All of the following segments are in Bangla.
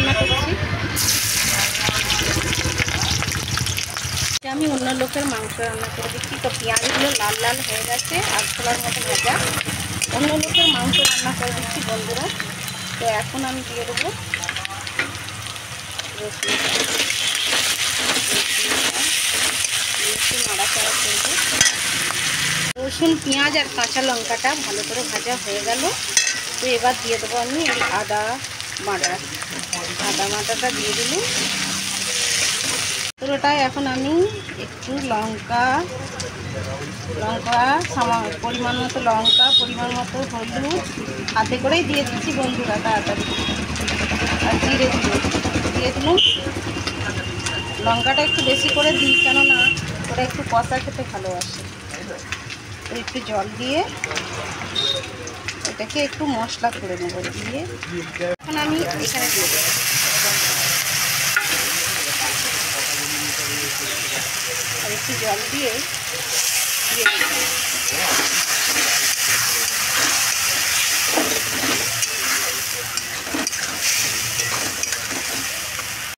রান্না করছি। আমি অন্য লোকের মাংস রান্না করে দিচ্ছি। তো পেঁয়াজগুলো লাল লাল হয়ে গেছে, আর ছোলার মতো ভাজা। অন্য লোকের মাংস রান্না করে দিচ্ছি বন্ধুরা। তো এখন আমি দিয়ে দেবো রসুন, নাড়াচাড়া করবো। রসুন, পেঁয়াজ আর কাঁচা লঙ্কাটা ভালো করে ভাজা হয়ে গেল। তো এবার দিয়ে দেবো আমি আদা বাটাটা দিয়ে দিলাম পুরোটাই। এখন আমি একটু লঙ্কা পরিমাণ মতো লঙ্কা, পরিমাণ মতো হলুদ হাতে করেই দিয়ে দিচ্ছি বন্ধুরা তাড়াতাড়ি। আর জিরে দিয়ে দিলাম। লঙ্কাটা একটু বেশি করে দিই, কেননা ওরা একটু কষা খেতে ভালোবাসে। তো একটু জল দিয়ে এটাকে একটু মশলা করে নেব। দিয়ে এখন আমি এখানে দিয়ে দেবো আর একটু জল দিয়ে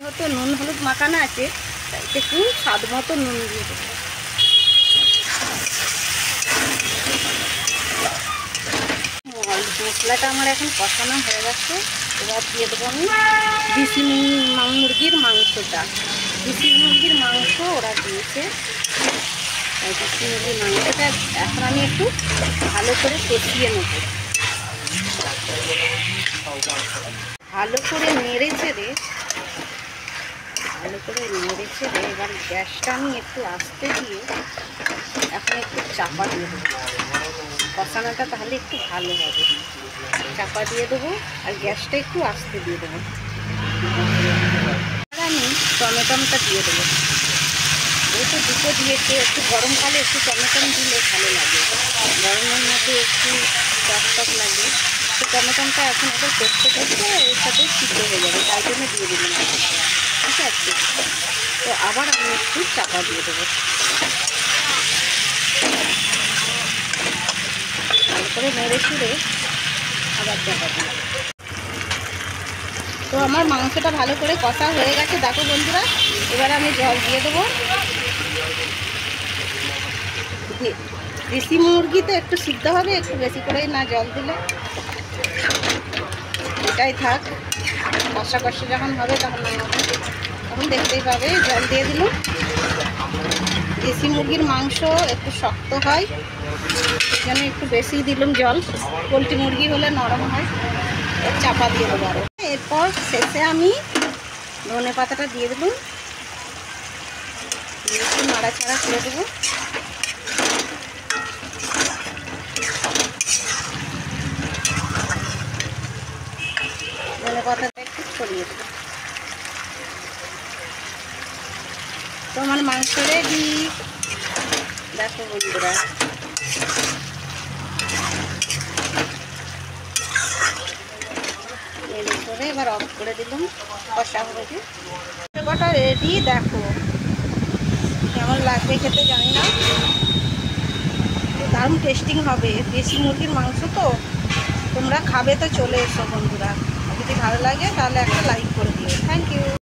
হয়তো নুন হলুদ মাখানো আছে, একটু স্বাদ মতো নুন দিয়ে দেবো। মশলাটা আমার এখন কষানো হয়ে গেছে। এবার দিয়ে দেবো আমি দেশি মুরগির মাংসটা। দেশি মুরগির মাংস ওরা দিয়েছে। দেশি মুরগির মাংসটা এখন আমি একটু ভালো করে কষিয়ে নেব। ভালো করে নেড়ে ছেড়ে এবার গ্যাসটা আমি একটু আস্তে দিয়ে এখন একটু চাপা দিয়ে দেবো। কষানোটা তাহলে একটু ভালো হবে। চাপা দিয়ে দেবো আর গ্যাসটা একটু আস্তে দিয়ে দেবো। আর আমি টমেটোটা দিয়ে দেবো। যেহেতু দুটো দিয়েছে, একটু গরমকালে একটু টমেটো দিলে ভালো লাগে। গরমের মধ্যে একটু টক লাগে। তো টমেটোটা এখন একটু করতে এর সাথে সিদ্ধ হয়ে যাবে, তাই জন্য দিয়ে দিলাম। ঠিক আছে, তো আবার আমি একটু চাপা দিয়ে দেবো। ভালো করে নেড়ে ছুড়ে আবার চাপা দিয়ে। তো আমার মাংসটা ভালো করে কষা হয়ে গেছে দেখো বন্ধুরা। এবার আমি জল দিয়ে দেবো। দেশি মুরগি তো একটু সিদ্ধ হবে, একটু বেশি করেই না জল দিলে। এটাই থাক, কষা যখন হবে তখন তখন দেখতেই পাবে। জল দিয়ে দিল। দেশি মুরগির মাংস একটু শক্ত হয়, যেন একটু বেশি দিলাম জল। পোলট্রি মুরগি হলে নরম হয়। চাপা দিয়ে দেবো আরও। এরপর শেষে আমি ধনে পাতাটা দিয়ে দিলাম। একটু নাড়াচাড়া করে দেবো। ধনে পাতাটা একটু ছড়িয়ে দেবো। তো আমার মাংস রেডি দেখো বন্ধুরা। করে এবার অফ করে দিলাম। কষা হয়েছে, কটা রেডি। দেখো কেমন লাগবে খেতে জানি না, দারুণ টেস্টিং হবে। দেশি মুরগির মাংস তো তোমরা খাবে তো চলে এসো বন্ধুরা। যদি ভালো লাগে তাহলে একটা লাইক করে দিও। Thank you.